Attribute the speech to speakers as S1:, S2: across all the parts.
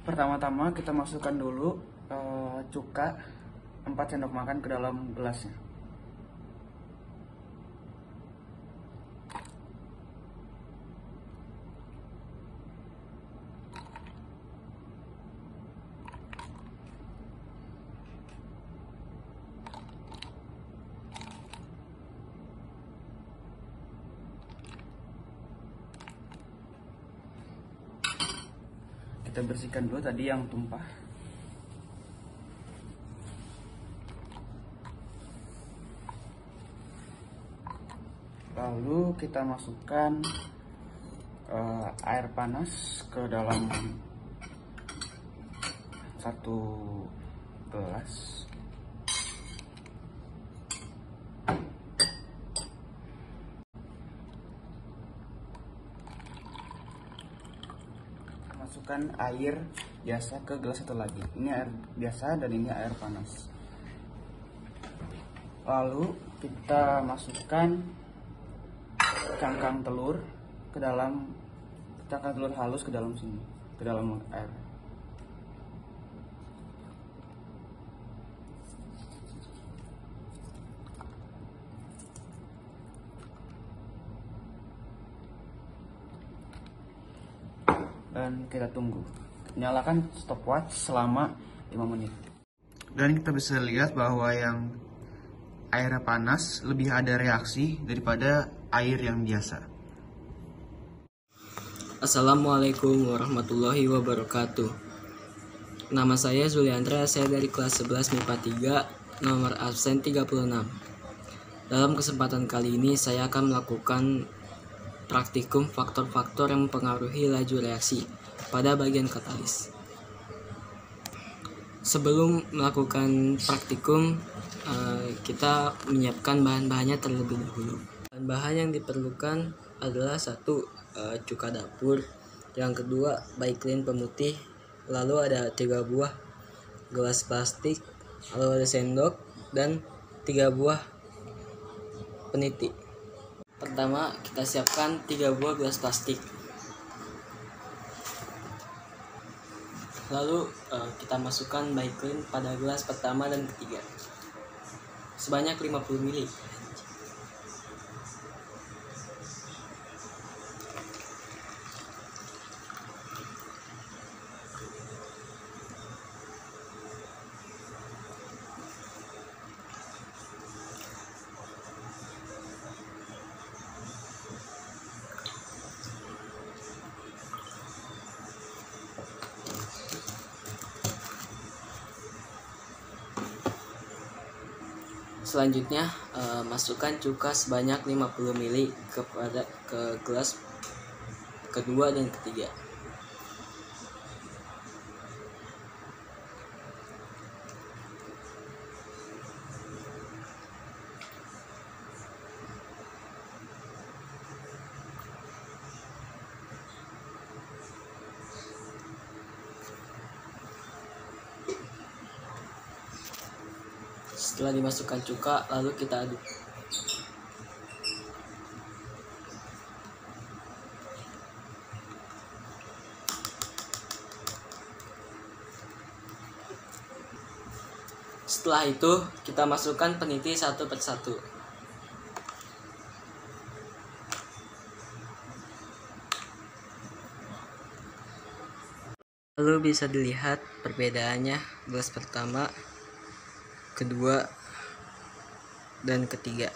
S1: Pertama-tama kita masukkan dulu cuka 4 sendok makan ke dalam gelasnya. Kita bersihkan dulu tadi yang tumpah. Lalu kita masukkan air panas ke dalam 1 gelas. Masukkan air biasa ke gelas satu lagi. Ini air biasa dan ini air panas. Lalu kita masukkan cangkang telur halus ke dalam sini, ke dalam air. Dan kita tunggu. Nyalakan stopwatch selama 5 menit. Dan kita bisa lihat bahwa yang air panas lebih ada reaksi daripada air yang biasa.
S2: Assalamualaikum warahmatullahi wabarakatuh. Nama saya Zuliandra, saya dari kelas 11 MIPA 3, nomor absen 36. Dalam kesempatan kali ini saya akan melakukan praktikum faktor-faktor yang mempengaruhi laju reaksi pada bagian katalis. Sebelum melakukan praktikum, kita menyiapkan bahan-bahannya terlebih dahulu. Bahan-bahan yang diperlukan adalah 1. Cuka dapur, yang kedua Baiklin pemutih, lalu ada 3 buah gelas plastik, lalu ada sendok, dan 3 buah peniti. Pertama, kita siapkan 3 buah gelas plastik. Lalu kita masukkan Baiklin pada gelas pertama dan ketiga sebanyak 50 ml. Selanjutnya masukkan cuka sebanyak 50 ml ke gelas kedua dan ketiga. Setelah dimasukkan cuka, lalu kita aduk. Setelah itu, kita masukkan peniti satu persatu. Lalu bisa dilihat perbedaannya gelas pertama, kedua, dan ketiga.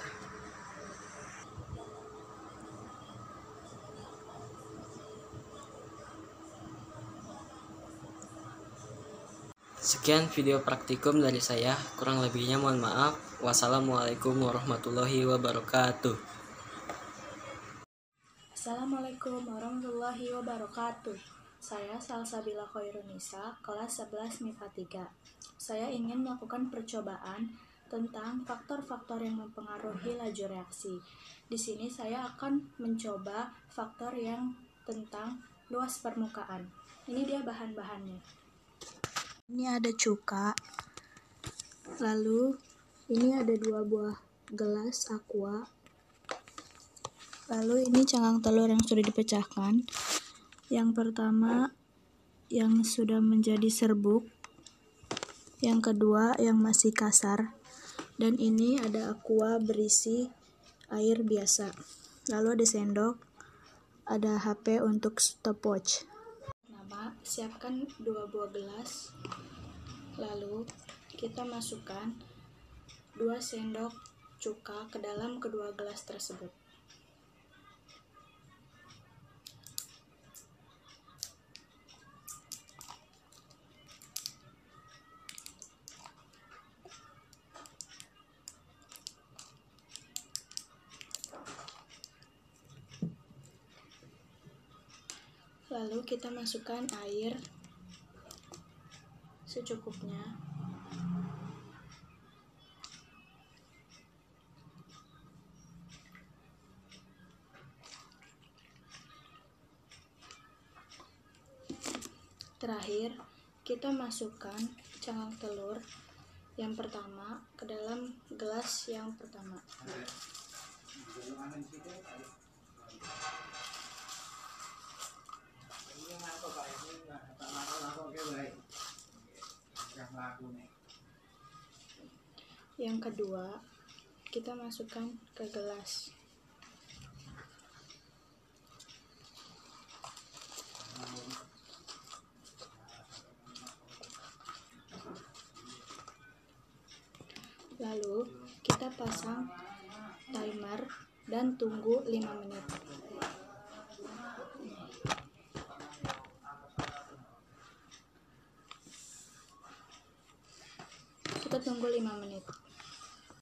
S2: Sekian video praktikum dari saya, kurang lebihnya mohon maaf. Wassalamualaikum warahmatullahi wabarakatuh.
S3: Assalamualaikum warahmatullahi wabarakatuh. Saya Salsabila Khairunisa, kelas 11 MIPA 3. Saya ingin melakukan percobaan tentang faktor-faktor yang mempengaruhi laju reaksi. Di sini saya akan mencoba faktor yang tentang luas permukaan. Ini dia bahan-bahannya. Ini ada cuka, lalu ini ada 2 buah gelas aqua, lalu ini cangkang telur yang sudah dipecahkan. Yang pertama yang sudah menjadi serbuk, yang kedua yang masih kasar, dan ini ada aqua berisi air biasa. Lalu ada sendok, ada HP untuk stopwatch. Pertama, siapkan 2 buah gelas, lalu kita masukkan 2 sendok cuka ke dalam kedua gelas tersebut. Lalu kita masukkan air secukupnya. Terakhir, kita masukkan cangkang telur yang pertama ke dalam gelas yang pertama. Yang kedua, kita masukkan ke gelas. Lalu, kita pasang timer dan tunggu 5 menit. Kita tunggu 5 menit.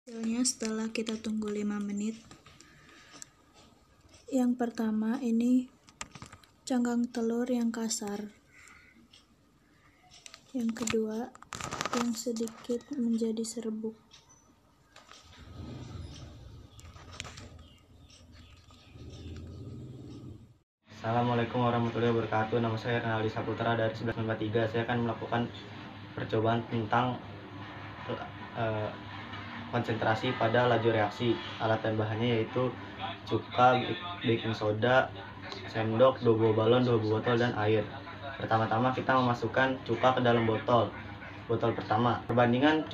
S3: Hasilnya setelah kita tunggu 5 menit, yang pertama ini cangkang telur yang kasar, yang kedua yang sedikit menjadi serbuk.
S4: Assalamualaikum warahmatullahi wabarakatuh. Nama saya Renaldi Saputra dari 1193. Saya akan melakukan percobaan tentang konsentrasi pada laju reaksi. Alat dan bahannya yaitu cuka, baking soda, sendok, 2 buah balon, 2 buah botol, dan air. Pertama-tama kita memasukkan cuka ke dalam botol pertama. Perbandingan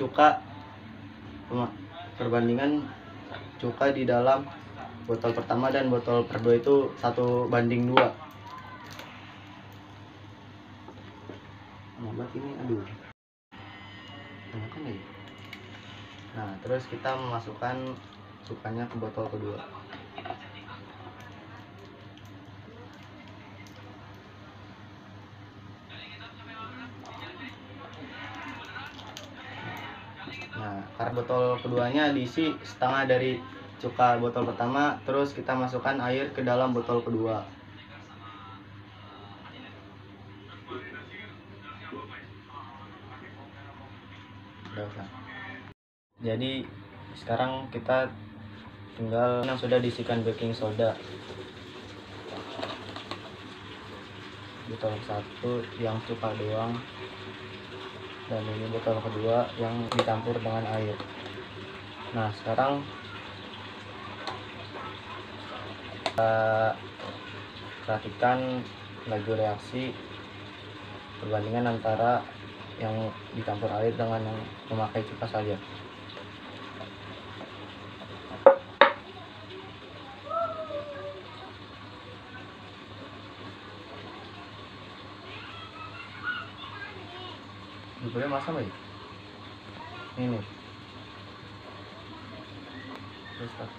S4: cuka di dalam botol pertama dan botol kedua itu 1:2. Ini aduh. Nah, terus kita memasukkan cukanya ke botol kedua. Nah, karena botol keduanya diisi setengah dari cuka botol pertama, terus kita masukkan air ke dalam botol kedua. Jadi sekarang kita tinggal yang sudah diisikan baking soda. Botol 1 yang cuka doang, dan ini botol kedua yang dicampur dengan air. Nah, sekarang kita perhatikan laju reaksi perbandingan antara yang dicampur air dengan yang memakai cuka saja. Boleh masak lagi? Ini. Terus tak.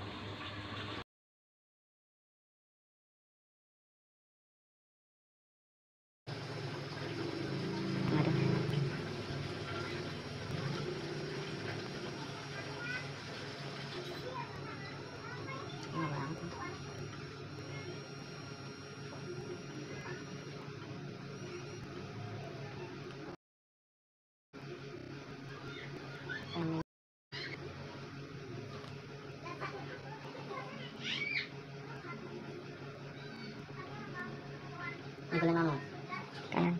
S5: Boleh ngomong kanan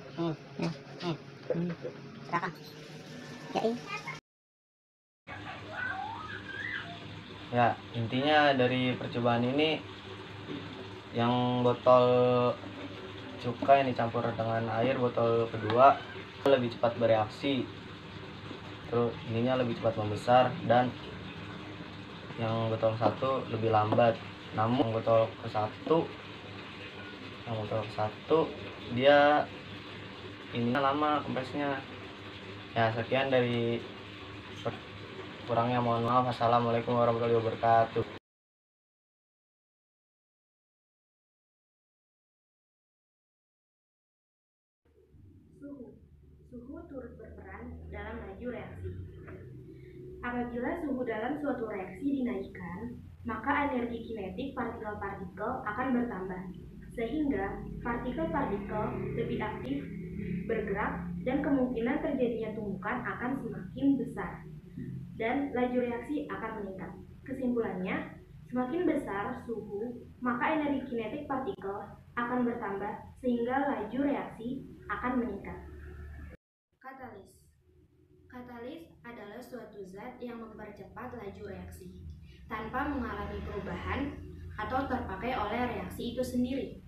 S5: belakang
S4: Ya, intinya dari percobaan ini yang botol cuka yang dicampur dengan air botol kedua lebih cepat bereaksi, terus ininya lebih cepat membesar, dan yang botol satu lebih lambat. Namun yang botol ke satu dia ininya lama kompresnya. Ya, sekian dari kurangnya mohon maaf. Assalamualaikum warahmatullahi wabarakatuh.
S6: Suhu turut berperan dalam laju reaksi. Apabila suhu dalam suatu reaksi dinaikkan, maka energi kinetik partikel-partikel akan bertambah, sehingga partikel-partikel lebih aktif bergerak dan kemungkinan terjadinya tumbukan akan semakin besar dan laju reaksi akan meningkat. Kesimpulannya, semakin besar suhu, maka energi kinetik partikel akan bertambah sehingga laju reaksi akan meningkat. Katalis adalah suatu zat yang mempercepat laju reaksi tanpa mengalami perubahan atau terpakai oleh reaksi itu sendiri.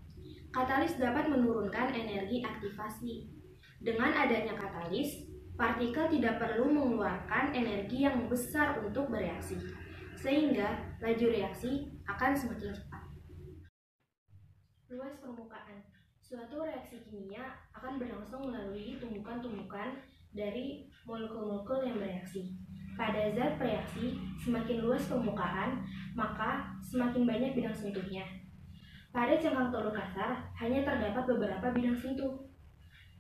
S6: Katalis dapat menurunkan energi aktivasi. Dengan adanya katalis, partikel tidak perlu mengeluarkan energi yang besar untuk bereaksi, sehingga laju reaksi akan semakin cepat. Luas permukaan. Suatu reaksi kimia akan berlangsung melalui tumbukan-tumbukan dari molekul-molekul yang bereaksi. Pada zat bereaksi, semakin luas permukaan, maka semakin banyak bidang sentuhnya. Pada cangkang telur kasar, hanya terdapat beberapa bidang sentuh,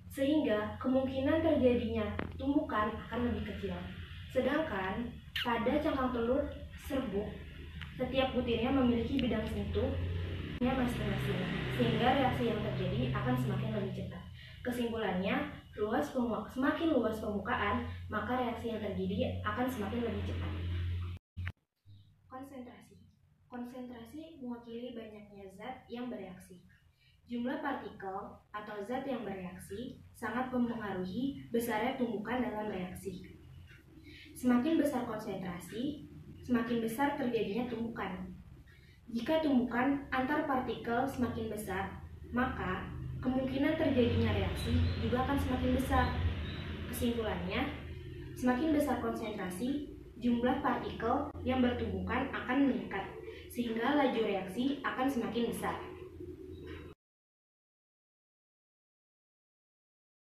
S6: sehingga kemungkinan terjadinya tumbukan akan lebih kecil. Sedangkan pada cangkang telur serbuk, setiap butirnya memiliki bidang sentuhnya masing-masing, sehingga reaksi yang terjadi akan semakin lebih cepat. Kesimpulannya, semakin luas permukaan, maka reaksi yang terjadi akan semakin lebih cepat. Konsentrasi mewakili banyaknya zat yang bereaksi. Jumlah partikel atau zat yang bereaksi sangat mempengaruhi besarnya tumbukan dalam reaksi. Semakin besar konsentrasi, semakin besar terjadinya tumbukan. Jika tumbukan antar partikel semakin besar, maka kemungkinan terjadinya reaksi juga akan semakin besar. Kesimpulannya, semakin besar konsentrasi, jumlah partikel yang bertumbukan akan meningkat, sehingga laju reaksi akan semakin besar.